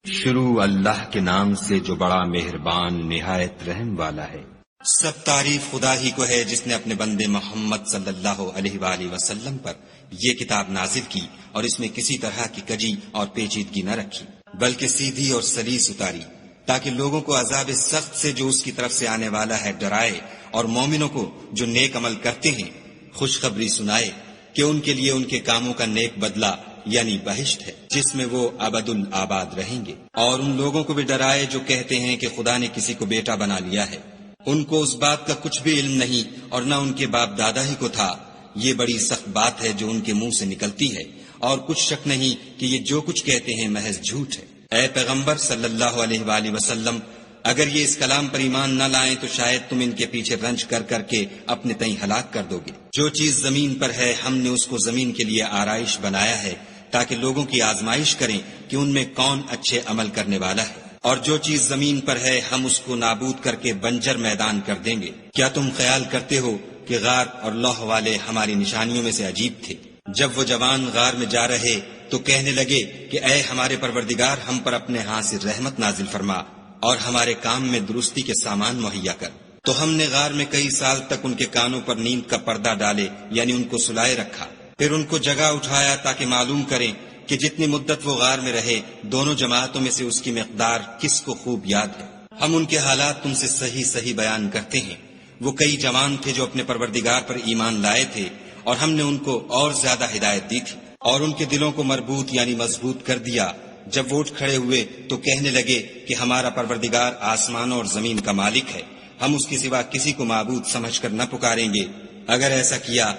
شروع اللہ کے نام سے جو بڑا مہربان نہایت رحم والا ہے۔ سب تعریف خدا ہی کو ہے جس نے اپنے بندے محمد صلی اللہ علیہ وآلہ وسلم پر یہ کتاب نازل کی اور اس میں کسی طرح کی کجی اور پیچیدگی نہ رکھی، بلکہ سیدھی اور سلیس اتاری، تاکہ لوگوں کو عذاب سخت سے جو اس کی طرف سے آنے والا ہے ڈرائے، اور مومنوں کو جو نیک عمل کرتے ہیں خوشخبری سنائے کہ ان کے لیے ان کے کاموں کا نیک بدلہ یعنی بہشت ہے جس میں وہ ابد الآباد رہیں گے، اور ان لوگوں کو بھی ڈرائے جو کہتے ہیں کہ خدا نے کسی کو بیٹا بنا لیا ہے، ان کو اس بات کا کچھ بھی علم نہیں اور نہ ان کے باپ دادا ہی کو تھا، یہ بڑی سخت بات ہے جو ان کے منہ سے نکلتی ہے، اور کچھ شک نہیں کہ یہ جو کچھ کہتے ہیں محض جھوٹ ہے۔ اے پیغمبر صلی اللہ علیہ وآلہ وسلم، اگر یہ اس کلام پر ایمان نہ لائیں تو شاید تم ان کے پیچھے رنج کر کر کے اپنے تئیں ہلاک کر دو گے۔ جو چیز زمین پر ہے ہم نے اس کو زمین کے لیے آرائش بنایا ہے تاکہ لوگوں کی آزمائش کریں کہ ان میں کون اچھے عمل کرنے والا ہے، اور جو چیز زمین پر ہے ہم اس کو نابود کر کے بنجر میدان کر دیں گے۔ کیا تم خیال کرتے ہو کہ غار اور لوح والے ہماری نشانیوں میں سے عجیب تھے؟ جب وہ جوان غار میں جا رہے تو کہنے لگے کہ اے ہمارے پروردگار، ہم پر اپنے ہاں سے رحمت نازل فرما اور ہمارے کام میں درستی کے سامان مہیا کر۔ تو ہم نے غار میں کئی سال تک ان کے کانوں پر نیند کا پردہ ڈالے، یعنی ان کو سلائے رکھا، پھر ان کو جگہ اٹھایا تاکہ معلوم کریں کہ جتنی مدت وہ غار میں رہے دونوں جماعتوں میں سے اس کی مقدار کس کو خوب یاد ہے۔ ہم ان کے حالات تم سے صحیح صحیح بیان کرتے ہیں۔ وہ کئی جوان تھے جو اپنے پروردگار پر ایمان لائے تھے، اور ہم نے ان کو اور زیادہ ہدایت دی تھی، اور ان کے دلوں کو مربوط یعنی مضبوط کر دیا۔ جب وہ اٹھ کھڑے ہوئے تو کہنے لگے کہ ہمارا پروردگار آسمانوں اور زمین کا مالک ہے، ہم اس کے سوا کسی کو معبود سمجھ کر نہ پکاریں گے۔ اگر ایسا کیا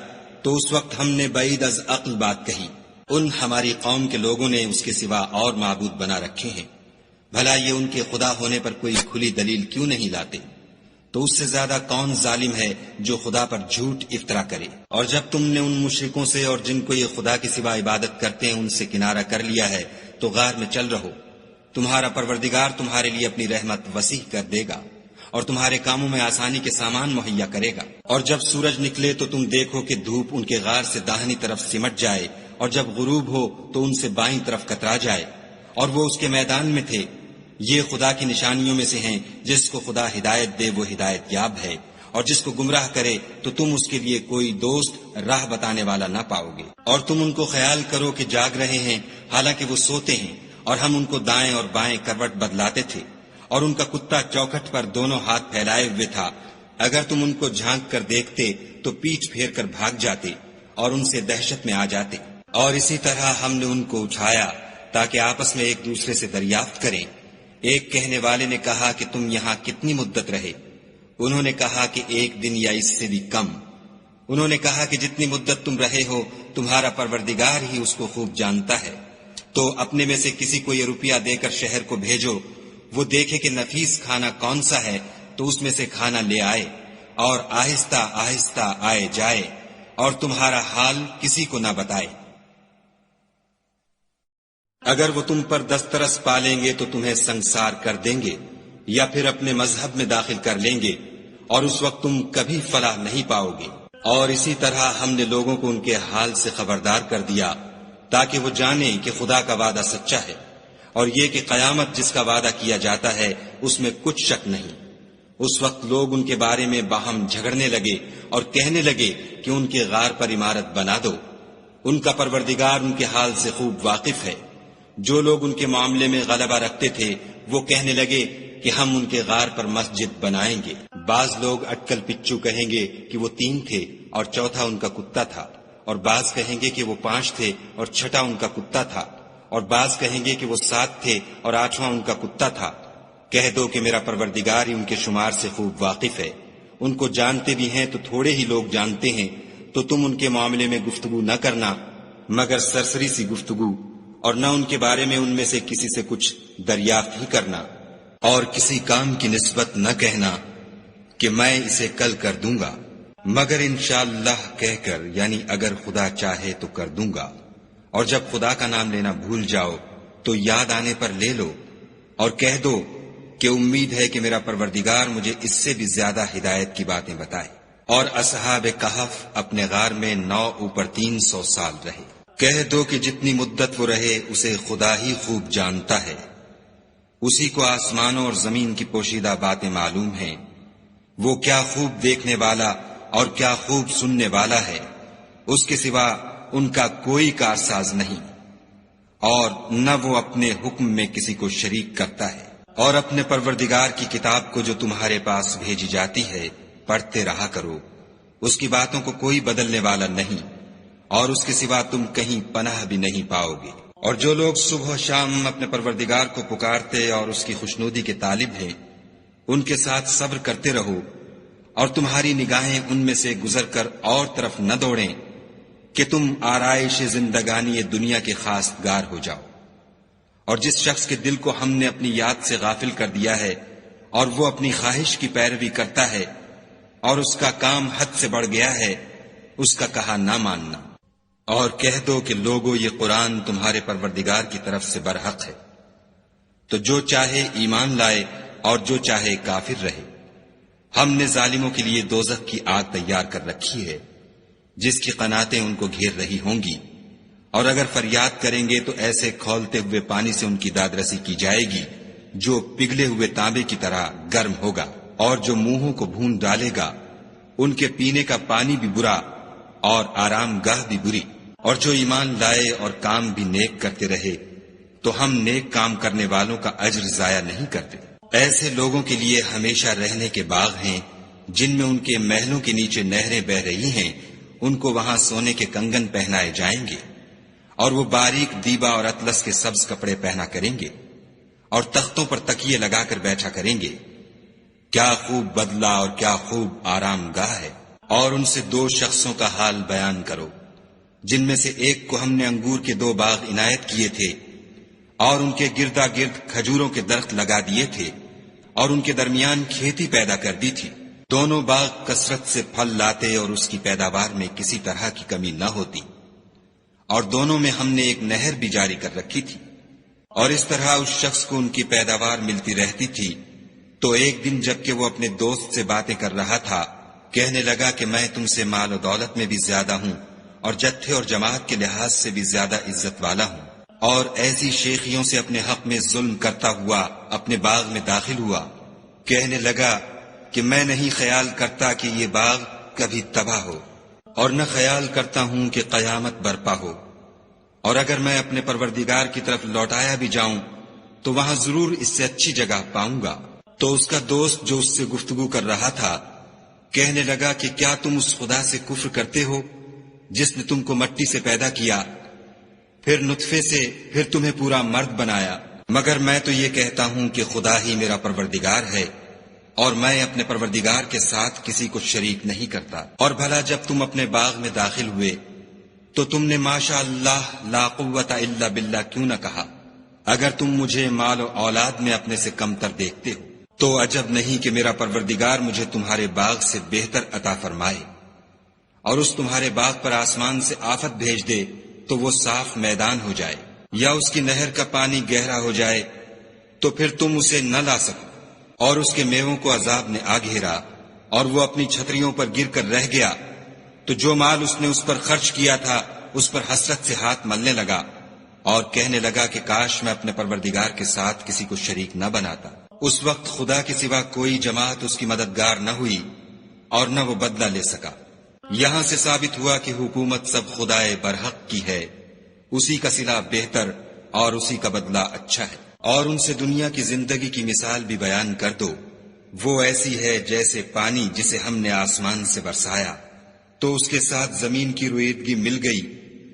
تو اس وقت ہم نے بعید از عقل بات کہی، ان ہماری قوم کے لوگوں نے اس کے سوا اور معبود بنا رکھے ہیں، بھلا یہ ان کے خدا ہونے پر کوئی کھلی دلیل کیوں نہیں لاتے؟ تو اس سے زیادہ کون ظالم ہے جو خدا پر جھوٹ افطرا کرے؟ اور جب تم نے ان مشرکوں سے اور جن کو یہ خدا کے سوا عبادت کرتے ہیں ان سے کنارہ کر لیا ہے تو غار میں چل رہو، تمہارا پروردگار تمہارے لیے اپنی رحمت وسیع کر دے گا اور تمہارے کاموں میں آسانی کے سامان مہیا کرے گا۔ اور جب سورج نکلے تو تم دیکھو کہ دھوپ ان کے غار سے داہنی طرف سمٹ جائے، اور جب غروب ہو تو ان سے بائیں طرف کترا جائے، اور وہ اس کے میدان میں تھے۔ یہ خدا کی نشانیوں میں سے ہیں، جس کو خدا ہدایت دے وہ ہدایت یاب ہے، اور جس کو گمراہ کرے تو تم اس کے لیے کوئی دوست راہ بتانے والا نہ پاؤ گے۔ اور تم ان کو خیال کرو کہ جاگ رہے ہیں حالانکہ وہ سوتے ہیں، اور ہم ان کو دائیں اور بائیں کروٹ بدلاتے تھے، اور ان کا کتا چوکھٹ پر دونوں ہاتھ پھیلائے ہوئے تھا۔ اگر تم ان کو جھانک کر دیکھتے تو پیٹھ پھیر کر بھاگ جاتے اور ان سے دہشت میں آ جاتے۔ اور اسی طرح ہم نے ان کو اٹھایا تاکہ آپس میں ایک دوسرے سے دریافت کریں۔ ایک کہنے والے نے کہا کہ تم یہاں کتنی مدت رہے؟ انہوں نے کہا کہ ایک دن یا اس سے بھی کم۔ انہوں نے کہا کہ جتنی مدت تم رہے ہو تمہارا پروردگار ہی اس کو خوب جانتا ہے، تو اپنے میں سے کسی کو یہ روپیہ دے کر شہر کو بھیجو، وہ دیکھے کہ نفیس کھانا کون سا ہے تو اس میں سے کھانا لے آئے، اور آہستہ آہستہ آئے جائے، اور تمہارا حال کسی کو نہ بتائے۔ اگر وہ تم پر دسترس پالیں گے تو تمہیں سنگسار کر دیں گے، یا پھر اپنے مذہب میں داخل کر لیں گے، اور اس وقت تم کبھی فلاح نہیں پاؤ گے۔ اور اسی طرح ہم نے لوگوں کو ان کے حال سے خبردار کر دیا تاکہ وہ جانیں کہ خدا کا وعدہ سچا ہے، اور یہ کہ قیامت جس کا وعدہ کیا جاتا ہے اس میں کچھ شک نہیں۔ اس وقت لوگ ان کے بارے میں باہم جھگڑنے لگے اور کہنے لگے کہ ان کے غار پر عمارت بنا دو۔ ان کا پروردگار ان کے حال سے خوب واقف ہے۔ جو لوگ ان کے معاملے میں غلبہ رکھتے تھے وہ کہنے لگے کہ ہم ان کے غار پر مسجد بنائیں گے۔ بعض لوگ اٹکل پچو کہیں گے کہ وہ 3 تھے اور چوتھا ان کا کتا تھا، اور بعض کہیں گے کہ وہ 5 تھے اور چھٹا ان کا کتا تھا، اور بعض کہیں گے کہ وہ 7 تھے اور 8واں ان کا کتا تھا۔ کہہ دو کہ میرا پروردگار ہی ان کے شمار سے خوب واقف ہے، ان کو جانتے بھی ہیں تو تھوڑے ہی لوگ جانتے ہیں۔ تو تم ان کے معاملے میں گفتگو نہ کرنا مگر سرسری سی گفتگو، اور نہ ان کے بارے میں ان میں سے کسی سے کچھ دریافت ہی کرنا، اور کسی کام کی نسبت نہ کہنا کہ میں اسے کل کر دوں گا، مگر انشاءاللہ کہہ کر یعنی اگر خدا چاہے تو کر دوں گا۔ اور جب خدا کا نام لینا بھول جاؤ تو یاد آنے پر لے لو، اور کہہ دو کہ امید ہے کہ میرا پروردگار مجھے اس سے بھی زیادہ ہدایت کی باتیں بتائے۔ اور اصحاب کہف اپنے غار میں 9 اوپر 300 سال رہے۔ کہہ دو کہ جتنی مدت وہ رہے اسے خدا ہی خوب جانتا ہے، اسی کو آسمانوں اور زمین کی پوشیدہ باتیں معلوم ہیں، وہ کیا خوب دیکھنے والا اور کیا خوب سننے والا ہے، اس کے سوا ان کا کوئی کارساز نہیں، اور نہ وہ اپنے حکم میں کسی کو شریک کرتا ہے۔ اور اپنے پروردگار کی کتاب کو جو تمہارے پاس بھیجی جاتی ہے پڑھتے رہا کرو، اس کی باتوں کو کوئی بدلنے والا نہیں، اور اس کے سوا تم کہیں پناہ بھی نہیں پاؤ گے۔ اور جو لوگ صبح و شام اپنے پروردگار کو پکارتے اور اس کی خوشنودی کے طالب ہیں، ان کے ساتھ صبر کرتے رہو، اور تمہاری نگاہیں ان میں سے گزر کر اور طرف نہ دوڑیں کہ تم آرائش زندگانی دنیا کے خاص گار ہو جاؤ۔ اور جس شخص کے دل کو ہم نے اپنی یاد سے غافل کر دیا ہے اور وہ اپنی خواہش کی پیروی کرتا ہے اور اس کا کام حد سے بڑھ گیا ہے، اس کا کہا نہ ماننا، اور کہہ دو کہ لوگو یہ قرآن تمہارے پروردگار کی طرف سے برحق ہے، تو جو چاہے ایمان لائے اور جو چاہے کافر رہے۔ ہم نے ظالموں کے لیے دوزخ کی آگ تیار کر رکھی ہے جس کی قناتیں ان کو گھیر رہی ہوں گی، اور اگر فریاد کریں گے تو ایسے کھولتے ہوئے پانی سے ان کی داد رسی کی جائے گی جو پگھلے ہوئے تانبے کی طرح گرم ہوگا، اور جو منہوں کو بھون ڈالے گا ان کے پینے کا پانی بھی برا اور آرام گاہ بھی بری۔ اور جو ایمان لائے اور کام بھی نیک کرتے رہے تو ہم نیک کام کرنے والوں کا اجر ضائع نہیں کرتے۔ ایسے لوگوں کے لیے ہمیشہ رہنے کے باغ ہیں جن میں ان کے محلوں کے نیچے نہریں بہ رہی ہیں، ان کو وہاں سونے کے کنگن پہنائے جائیں گے، اور وہ باریک دیبا اور اطلس کے سبز کپڑے پہنا کریں گے، اور تختوں پر تکیے لگا کر بیٹھا کریں گے۔ کیا خوب بدلہ اور کیا خوب آرام گاہ ہے۔ اور ان سے دو شخصوں کا حال بیان کرو جن میں سے ایک کو ہم نے انگور کے 2 باغ عنایت کیے تھے اور ان کے گردا گرد کھجوروں کے درخت لگا دیے تھے اور ان کے درمیان کھیتی پیدا کر دی تھی۔ دونوں باغ کثرت سے پھل لاتے اور اس کی پیداوار میں کسی طرح کی کمی نہ ہوتی، اور دونوں میں ہم نے ایک نہر بھی جاری کر رکھی تھی، اور اس طرح اس شخص کو ان کی پیداوار ملتی رہتی تھی۔ تو ایک دن جب کہ وہ اپنے دوست سے باتیں کر رہا تھا، کہنے لگا کہ میں تم سے مال و دولت میں بھی زیادہ ہوں اور جتھے اور جماعت کے لحاظ سے بھی زیادہ عزت والا ہوں، اور ایسی شیخیوں سے اپنے حق میں ظلم کرتا ہوا اپنے باغ میں داخل ہوا۔ کہنے لگا کہ میں نہیں خیال کرتا کہ یہ باغ کبھی تباہ ہو، اور نہ خیال کرتا ہوں کہ قیامت برپا ہو، اور اگر میں اپنے پروردگار کی طرف لوٹایا بھی جاؤں تو وہاں ضرور اس سے اچھی جگہ پاؤں گا۔ تو اس کا دوست جو اس سے گفتگو کر رہا تھا کہنے لگا کہ کیا تم اس خدا سے کفر کرتے ہو جس نے تم کو مٹی سے پیدا کیا، پھر نطفے سے، پھر تمہیں پورا مرد بنایا؟ مگر میں تو یہ کہتا ہوں کہ خدا ہی میرا پروردگار ہے، اور میں اپنے پروردگار کے ساتھ کسی کو شریک نہیں کرتا۔ اور بھلا جب تم اپنے باغ میں داخل ہوئے تو تم نے ماشاء اللہ لا قوت الا باللہ کیوں نہ کہا؟ اگر تم مجھے مال و اولاد میں اپنے سے کم تر دیکھتے ہو تو عجب نہیں کہ میرا پروردگار مجھے تمہارے باغ سے بہتر عطا فرمائے، اور اس تمہارے باغ پر آسمان سے آفت بھیج دے تو وہ صاف میدان ہو جائے، یا اس کی نہر کا پانی گہرا ہو جائے تو پھر تم اسے نہ لا سکو، اور اس کے میووں کو عذاب نے آ گھیرا اور وہ اپنی چھتریوں پر گر کر رہ گیا، تو جو مال اس نے اس پر خرچ کیا تھا اس پر حسرت سے ہاتھ ملنے لگا اور کہنے لگا کہ کاش میں اپنے پروردگار کے ساتھ کسی کو شریک نہ بناتا۔ اس وقت خدا کے سوا کوئی جماعت اس کی مددگار نہ ہوئی اور نہ وہ بدلہ لے سکا۔ یہاں سے ثابت ہوا کہ حکومت سب خدائے برحق کی ہے، اسی کا صلہ بہتر اور اسی کا بدلہ اچھا ہے۔ اور ان سے دنیا کی زندگی کی مثال بھی بیان کر دو، وہ ایسی ہے جیسے پانی جسے ہم نے آسمان سے برسایا تو اس کے ساتھ زمین کی رویدگی مل گئی،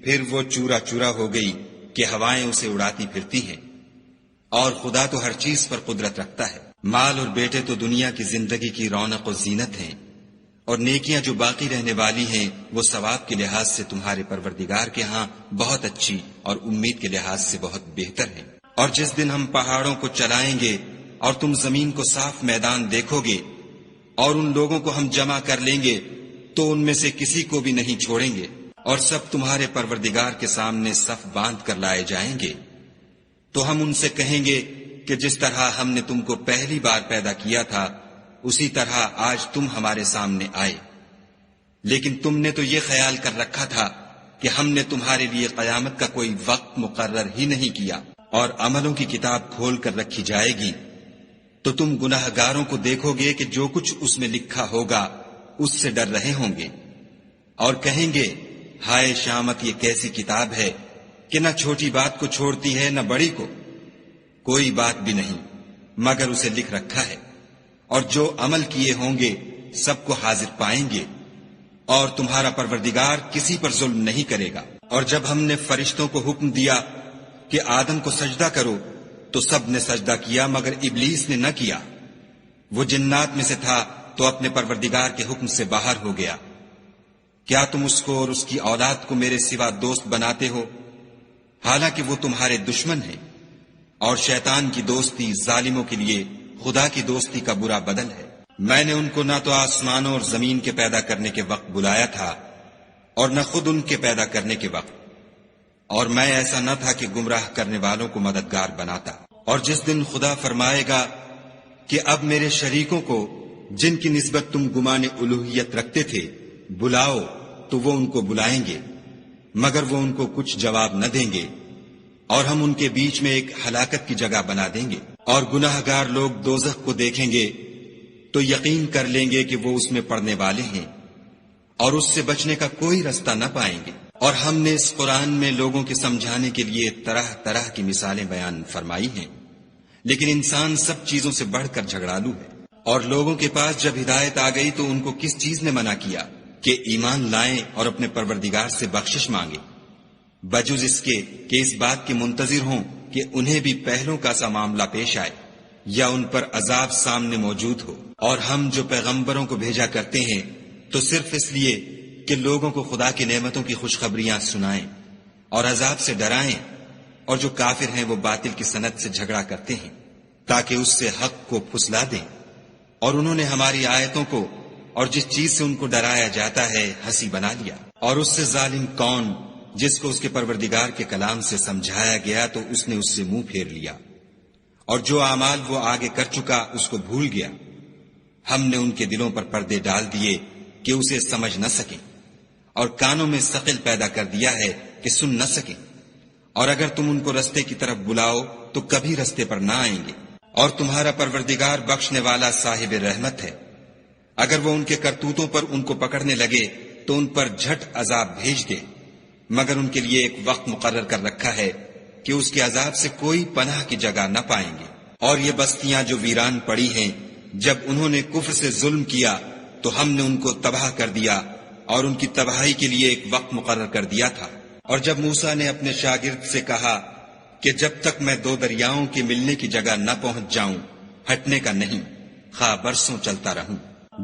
پھر وہ چورا چورا ہو گئی کہ ہوائیں اسے اڑاتی پھرتی ہیں، اور خدا تو ہر چیز پر قدرت رکھتا ہے۔ مال اور بیٹے تو دنیا کی زندگی کی رونق و زینت ہیں، اور نیکیاں جو باقی رہنے والی ہیں وہ ثواب کے لحاظ سے تمہارے پروردگار کے ہاں بہت اچھی اور امید کے لحاظ سے بہت بہتر ہیں۔ اور جس دن ہم پہاڑوں کو چلائیں گے اور تم زمین کو صاف میدان دیکھو گے اور ان لوگوں کو ہم جمع کر لیں گے تو ان میں سے کسی کو بھی نہیں چھوڑیں گے، اور سب تمہارے پروردگار کے سامنے صف باندھ کر لائے جائیں گے، تو ہم ان سے کہیں گے کہ جس طرح ہم نے تم کو پہلی بار پیدا کیا تھا اسی طرح آج تم ہمارے سامنے آئے، لیکن تم نے تو یہ خیال کر رکھا تھا کہ ہم نے تمہارے لیے قیامت کا کوئی وقت مقرر ہی نہیں کیا، اور عملوں کی کتاب کھول کر رکھی جائے گی تو تم گناہگاروں کو دیکھو گے کہ جو کچھ اس میں لکھا ہوگا اس سے ڈر رہے ہوں گے، اور کہیں گے ہائے شامت، یہ کیسی کتاب ہے کہ نہ چھوٹی بات کو چھوڑتی ہے نہ بڑی کو، کوئی بات بھی نہیں مگر اسے لکھ رکھا ہے، اور جو عمل کیے ہوں گے سب کو حاضر پائیں گے، اور تمہارا پروردگار کسی پر ظلم نہیں کرے گا۔ اور جب ہم نے فرشتوں کو حکم دیا کہ آدم کو سجدہ کرو تو سب نے سجدہ کیا مگر ابلیس نے نہ کیا، وہ جنات میں سے تھا تو اپنے پروردگار کے حکم سے باہر ہو گیا۔ کیا تم اس کو اور اس کی اولاد کو میرے سوا دوست بناتے ہو، حالانکہ وہ تمہارے دشمن ہیں، اور شیطان کی دوستی ظالموں کے لیے خدا کی دوستی کا برا بدل ہے۔ میں نے ان کو نہ تو آسمانوں اور زمین کے پیدا کرنے کے وقت بلایا تھا اور نہ خود ان کے پیدا کرنے کے وقت، اور میں ایسا نہ تھا کہ گمراہ کرنے والوں کو مددگار بناتا۔ اور جس دن خدا فرمائے گا کہ اب میرے شریکوں کو جن کی نسبت تم گمان الوہیت رکھتے تھے بلاؤ، تو وہ ان کو بلائیں گے مگر وہ ان کو کچھ جواب نہ دیں گے، اور ہم ان کے بیچ میں ایک ہلاکت کی جگہ بنا دیں گے۔ اور گناہ گار لوگ دوزخ کو دیکھیں گے تو یقین کر لیں گے کہ وہ اس میں پڑنے والے ہیں، اور اس سے بچنے کا کوئی رستہ نہ پائیں گے۔ اور ہم نے اس قرآن میں لوگوں کے سمجھانے کے لیے طرح طرح کی مثالیں بیان فرمائی ہیں، لیکن انسان سب چیزوں سے بڑھ کر جھگڑالو ہے۔ اور لوگوں کے پاس جب ہدایت آ گئی تو ان کو کس چیز نے منع کیا کہ ایمان لائیں اور اپنے پروردگار سے بخشش مانگیں، بجز اس کے کہ اس بات کے منتظر ہوں کہ انہیں بھی پہلوں کا سا معاملہ پیش آئے یا ان پر عذاب سامنے موجود ہو۔ اور ہم جو پیغمبروں کو بھیجا کرتے ہیں تو صرف اس لیے کہ لوگوں کو خدا کی نعمتوں کی خوشخبریاں سنائیں اور عذاب سے ڈرائیں، اور جو کافر ہیں وہ باطل کی سند سے جھگڑا کرتے ہیں تاکہ اس سے حق کو پھسلا دیں، اور انہوں نے ہماری آیتوں کو اور جس چیز سے ان کو ڈرایا جاتا ہے ہنسی بنا لیا۔ اور اس سے ظالم کون جس کو اس کے پروردگار کے کلام سے سمجھایا گیا تو اس نے اس سے منہ پھیر لیا، اور جو اعمال وہ آگے کر چکا اس کو بھول گیا۔ ہم نے ان کے دلوں پر پردے ڈال دیے کہ اسے سمجھ نہ سکیں، اور کانوں میں ثقل پیدا کر دیا ہے کہ سن نہ سکیں، اور اگر تم ان کو رستے کی طرف بلاؤ تو کبھی رستے پر نہ آئیں گے۔ اور تمہارا پروردگار بخشنے والا صاحب رحمت ہے، اگر وہ ان کے کرتوتوں پر ان کو پکڑنے لگے تو ان پر جھٹ عذاب بھیج دے، مگر ان کے لیے ایک وقت مقرر کر رکھا ہے کہ اس کے عذاب سے کوئی پناہ کی جگہ نہ پائیں گے۔ اور یہ بستیاں جو ویران پڑی ہیں، جب انہوں نے کفر سے ظلم کیا تو ہم نے ان کو تباہ کر دیا، اور ان کی تباہی کے لیے ایک وقت مقرر کر دیا تھا۔ اور جب موسیٰ نے اپنے شاگرد سے کہا کہ جب تک میں دو دریاؤں کے ملنے کی جگہ نہ پہنچ جاؤں ہٹنے کا نہیں، خواہ برسوں چلتا رہوں۔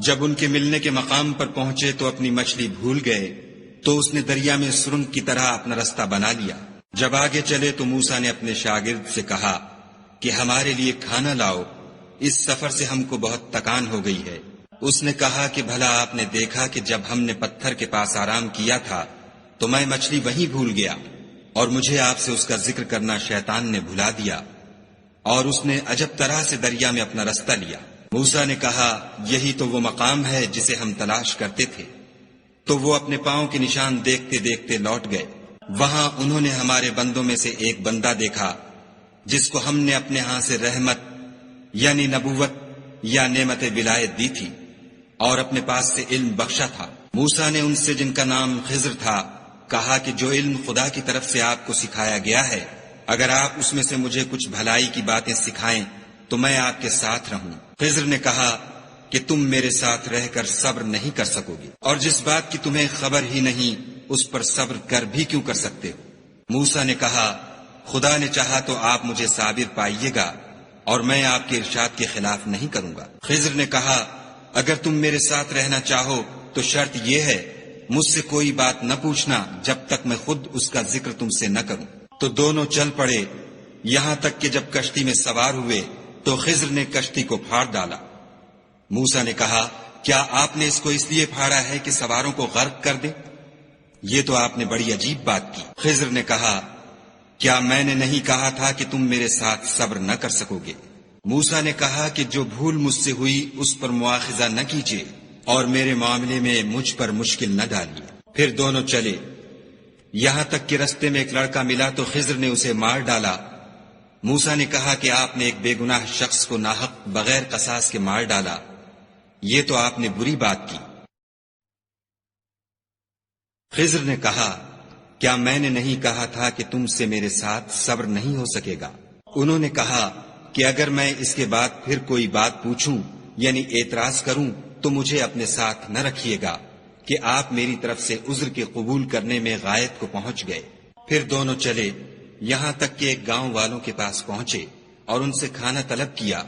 جب ان کے ملنے کے مقام پر پہنچے تو اپنی مچھلی بھول گئے، تو اس نے دریا میں سرنگ کی طرح اپنا رستہ بنا لیا۔ جب آگے چلے تو موسیٰ نے اپنے شاگرد سے کہا کہ ہمارے لیے کھانا لاؤ، اس سفر سے ہم کو بہت تکان ہو گئی ہے۔ اس نے کہا کہ بھلا آپ نے دیکھا کہ جب ہم نے پتھر کے پاس آرام کیا تھا تو میں مچھلی وہیں بھول گیا، اور مجھے آپ سے اس کا ذکر کرنا شیطان نے بھلا دیا، اور اس نے عجب طرح سے دریا میں اپنا رستہ لیا۔ موسیٰ نے کہا یہی تو وہ مقام ہے جسے ہم تلاش کرتے تھے۔ تو وہ اپنے پاؤں کے نشان دیکھتے دیکھتے لوٹ گئے۔ وہاں انہوں نے ہمارے بندوں میں سے ایک بندہ دیکھا جس کو ہم نے اپنے ہاں سے رحمت یعنی نبوت یا نعمت ولایت دی تھی، اور اپنے پاس سے علم بخشا تھا۔ موسیٰ نے ان سے جن کا نام خضر تھا کہا کہ جو علم خدا کی طرف سے آپ کو سکھایا گیا ہے، اگر آپ اس میں سے مجھے کچھ بھلائی کی باتیں سکھائیں تو میں آپ کے ساتھ رہوں۔ خضر نے کہا کہ تم میرے ساتھ رہ کر صبر نہیں کر سکو گے، اور جس بات کی تمہیں خبر ہی نہیں اس پر صبر کر بھی کیوں کر سکتے ہو؟ موسیٰ نے کہا خدا نے چاہا تو آپ مجھے صابر پائیے گا، اور میں آپ کے ارشاد کے خلاف نہیں کروں گا۔ خضر نے کہا اگر تم میرے ساتھ رہنا چاہو تو شرط یہ ہے مجھ سے کوئی بات نہ پوچھنا جب تک میں خود اس کا ذکر تم سے نہ کروں۔ تو دونوں چل پڑے، یہاں تک کہ جب کشتی میں سوار ہوئے تو خضر نے کشتی کو پھاڑ ڈالا۔ موسیٰ نے کہا کیا آپ نے اس کو اس لیے پھاڑا ہے کہ سواروں کو غرق کر دے؟ یہ تو آپ نے بڑی عجیب بات کی۔ خضر نے کہا کیا میں نے نہیں کہا تھا کہ تم میرے ساتھ صبر نہ کر سکو گے؟ موسیٰ نے کہا کہ جو بھول مجھ سے ہوئی اس پر مواخذہ نہ کیجیے، اور میرے معاملے میں مجھ پر مشکل نہ ڈالیے۔ پھر دونوں چلے، یہاں تک کہ رستے میں ایک لڑکا ملا تو خضر نے اسے مار ڈالا، موسیٰ نے کہا کہ آپ نے ایک بے گناہ شخص کو ناحق بغیر قصاص کے مار ڈالا، یہ تو آپ نے بری بات کی۔ خضر نے کہا کیا میں نے نہیں کہا تھا کہ تم سے میرے ساتھ صبر نہیں ہو سکے گا؟ انہوں نے کہا کہ اگر میں اس کے بعد پھر کوئی بات پوچھوں یعنی اعتراض کروں تو مجھے اپنے ساتھ نہ رکھیے گا کہ آپ میری طرف سے عذر کے قبول کرنے میں غایت کو پہنچ گئے۔ پھر دونوں چلے یہاں تک کہ ایک گاؤں والوں کے پاس پہنچے اور ان سے کھانا طلب کیا۔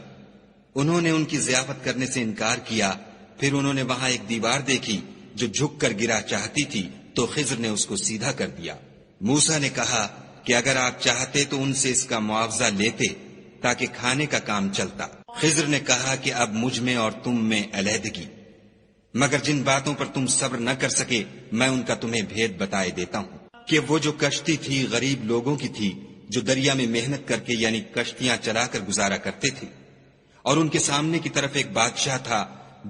انہوں نے ان کی ضیافت کرنے سے انکار کیا۔ پھر انہوں نے وہاں ایک دیوار دیکھی جو جھک کر گرا چاہتی تھی تو خضر نے اس کو سیدھا کر دیا۔ موسیٰ نے کہا کہ اگر آپ چاہتے تو ان سے اس کا معاوضہ لیتے تاکہ کھانے کا کام چلتا۔ خضر نے کہا کہ اب مجھ میں اور تم میں علیحدگی، مگر جن باتوں پر تم صبر نہ کر سکے میں ان کا تمہیں بھید بتائے دیتا ہوں کہ وہ جو کشتی تھی غریب لوگوں کی تھی جو دریا میں محنت کر کے یعنی کشتیاں چلا کر گزارا کرتے تھے، اور ان کے سامنے کی طرف ایک بادشاہ تھا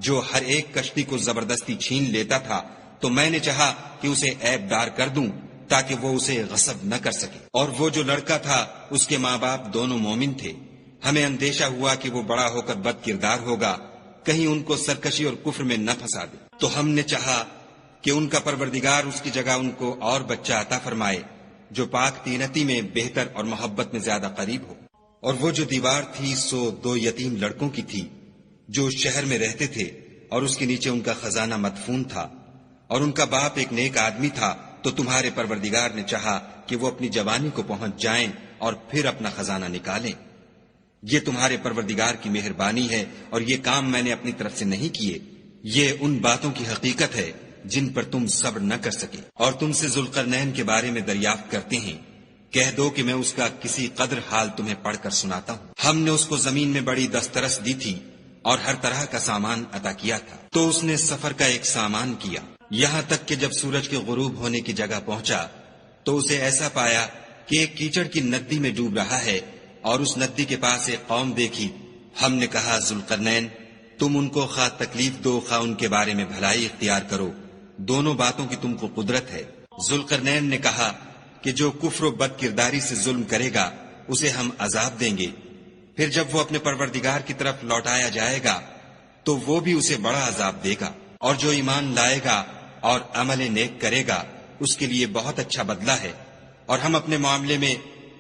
جو ہر ایک کشتی کو زبردستی چھین لیتا تھا، تو میں نے چاہا کہ اسے عیب دار کر دوں تاکہ وہ اسے غصب نہ کر سکے۔ اور وہ جو لڑکا تھا اس کے ماں باپ دونوں مومن تھے، ہمیں اندیشہ ہوا کہ وہ بڑا ہو کر بد کردار ہوگا، کہیں ان کو سرکشی اور کفر میں نہ پھنسا دے، تو ہم نے چاہا کہ ان کا پروردگار اس کی جگہ ان کو اور بچہ عطا فرمائے جو پاک تینتی میں بہتر اور محبت میں زیادہ قریب ہو۔ اور وہ جو دیوار تھی سو 2 یتیم لڑکوں کی تھی جو شہر میں رہتے تھے، اور اس کے نیچے ان کا خزانہ مدفون تھا، اور ان کا باپ ایک نیک آدمی تھا، تو تمہارے پروردگار نے چاہا کہ وہ اپنی جوانی کو پہنچ جائیں اور پھر اپنا خزانہ نکالیں۔ یہ تمہارے پروردگار کی مہربانی ہے اور یہ کام میں نے اپنی طرف سے نہیں کیے، یہ ان باتوں کی حقیقت ہے جن پر تم صبر نہ کر سکے۔ اور تم سے ذوالقرنین کے بارے میں دریافت کرتے ہیں، کہہ دو کہ میں اس کا کسی قدر حال تمہیں پڑھ کر سناتا ہوں۔ ہم نے اس کو زمین میں بڑی دسترس دی تھی اور ہر طرح کا سامان عطا کیا تھا، تو اس نے سفر کا ایک سامان کیا، یہاں تک کہ جب سورج کے غروب ہونے کی جگہ پہنچا تو اسے ایسا پایا کہ ایک کیچڑ کی ندی میں ڈوب رہا ہے، اور اس ندی کے پاس ایک قوم دیکھی۔ ہم نے کہا ذوالقرنین تم ان کو خواہ تکلیف دو خواہ ان کے بارے میں بھلائی اختیار کرو، دونوں باتوں کی تم کو قدرت ہے۔ ذوالقرنین نے کہا کہ جو کفر و بد کرداری سے ظلم کرے گا اسے ہم عذاب دیں گے، پھر جب وہ اپنے پروردگار کی طرف لوٹایا جائے گا تو وہ بھی اسے بڑا عذاب دے گا، اور جو ایمان لائے گا اور عمل نیک کرے گا اس کے لیے بہت اچھا بدلہ ہے، اور ہم اپنے معاملے میں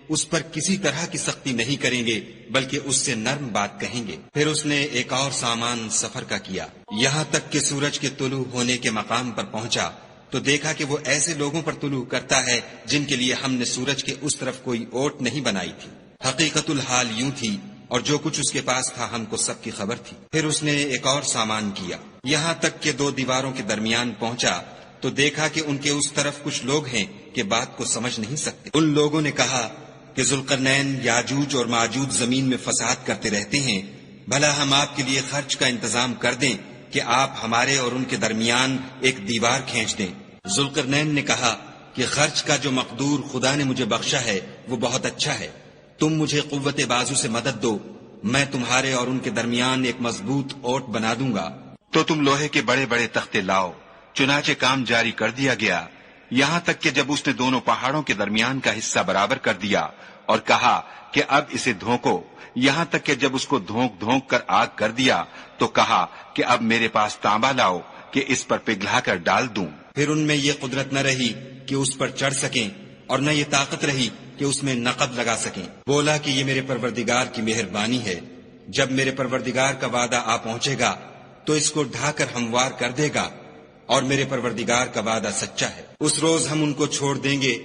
اس پر کسی طرح کی سختی نہیں کریں گے بلکہ اس سے نرم بات کہیں گے۔ پھر اس نے ایک اور سامان سفر کا کیا، یہاں تک کہ سورج کے طلوع ہونے کے مقام پر پہنچا تو دیکھا کہ وہ ایسے لوگوں پر طلوع کرتا ہے جن کے لیے ہم نے سورج کے اس طرف کوئی اوٹ نہیں بنائی تھی۔ حقیقت الحال یوں تھی، اور جو کچھ اس کے پاس تھا ہم کو سب کی خبر تھی۔ پھر اس نے ایک اور سامان کیا، یہاں تک کہ 2 دیواروں کے درمیان پہنچا تو دیکھا کہ ان کے اس طرف کچھ لوگ ہیں کہ بات کو سمجھ نہیں سکتے۔ ان لوگوں نے کہا کہ ذوالقرنین یاجوج اور ماجوج زمین میں فساد کرتے رہتے ہیں، بھلا ہم آپ کے لیے خرچ کا انتظام کر دیں کہ آپ ہمارے اور ان کے درمیان ایک دیوار کھینچ دیں۔ ذوالقرنین نے کہا کہ خرچ کا جو مقدور خدا نے مجھے بخشا ہے وہ بہت اچھا ہے، تم مجھے قوت بازو سے مدد دو، میں تمہارے اور ان کے درمیان ایک مضبوط اوٹ بنا دوں گا۔ تو تم لوہے کے بڑے بڑے تختے لاؤ۔ چنانچہ کام جاری کر دیا گیا، یہاں تک کہ جب اس نے دونوں پہاڑوں کے درمیان کا حصہ برابر کر دیا اور کہا کہ اب اسے دھونکو، یہاں تک کہ جب اس کو دھونک دھونک کر آگ کر دیا تو کہا کہ اب میرے پاس تانبا لاؤ کہ اس پر پگھلا کر ڈال دوں۔ پھر ان میں یہ قدرت نہ رہی کہ اس پر چڑھ سکیں اور نہ یہ طاقت رہی کہ اس میں نقب لگا سکیں۔ بولا کہ یہ میرے پروردگار کی مہربانی ہے، جب میرے پروردگار کا وعدہ آ پہنچے گا تو اس کو ڈھا کر ہموار کر دے گا، اور میرے پروردگار کا وعدہ سچا ہے۔ اس روز ہم ان کو چھوڑ دیں گے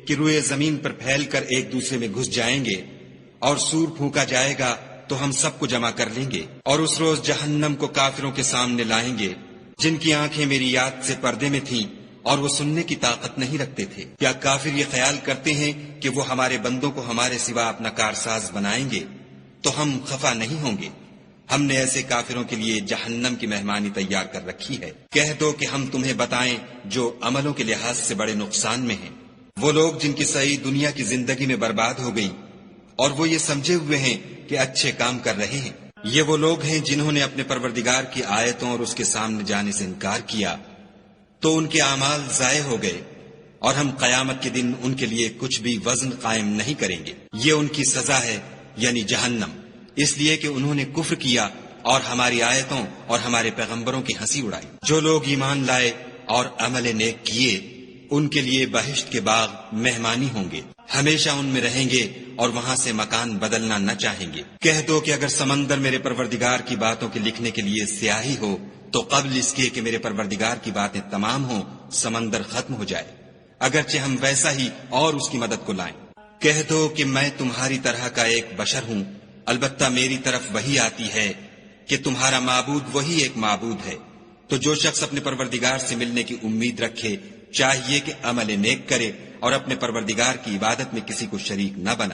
کہ روئے زمین پر پھیل کر ایک دوسرے میں گھس جائیں گے، اور سور پھونکا جائے گا تو ہم سب کو جمع کر لیں گے، اور اس روز جہنم کو کافروں کے سامنے لائیں گے جن کی آنکھیں میری یاد سے پردے میں تھیں اور وہ سننے کی طاقت نہیں رکھتے تھے۔ کیا کافر یہ خیال کرتے ہیں کہ وہ ہمارے بندوں کو ہمارے سوا اپنا کارساز بنائیں گے تو ہم خفا نہیں ہوں گے؟ ہم نے ایسے کافروں کے لیے جہنم کی مہمانی تیار کر رکھی ہے۔ کہہ دو کہ ہم تمہیں بتائیں جو عملوں کے لحاظ سے بڑے نقصان میں ہیں، وہ لوگ جن کی صحیح دنیا کی زندگی میں برباد ہو گئی اور وہ یہ سمجھے ہوئے ہیں کہ اچھے کام کر رہے ہیں۔ یہ وہ لوگ ہیں جنہوں نے اپنے پروردگار کی آیتوں اور اس کے سامنے جانے سے انکار کیا تو ان کے اعمال ضائع ہو گئے، اور ہم قیامت کے دن ان کے لیے کچھ بھی وزن قائم نہیں کریں گے۔ یہ ان کی سزا ہے یعنی جہنم، اس لیے کہ انہوں نے کفر کیا اور ہماری آیتوں اور ہمارے پیغمبروں کی ہنسی اڑائی۔ جو لوگ ایمان لائے اور عمل نیک کیے ان کے لیے بہشت کے باغ مہمانی ہوں گے، ہمیشہ ان میں رہیں گے اور وہاں سے مکان بدلنا نہ چاہیں گے۔ کہہ دو کہ اگر سمندر میرے پروردگار کی باتوں کے لکھنے کے لیے سیاہی ہو تو قبل اس کے کہ میرے پروردگار کی باتیں تمام ہوں سمندر ختم ہو جائے، اگرچہ ہم ویسا ہی اور اس کی مدد کو لائیں۔ کہہ دو کہ میں تمہاری طرح کا ایک بشر ہوں، البتہ میری طرف وہی آتی ہے کہ تمہارا معبود وہی ایک معبود ہے۔ تو جو شخص اپنے پروردگار سے ملنے کی امید رکھے چاہیے کہ عمل نیک کرے اور اپنے پروردگار کی عبادت میں کسی کو شریک نہ بنائے۔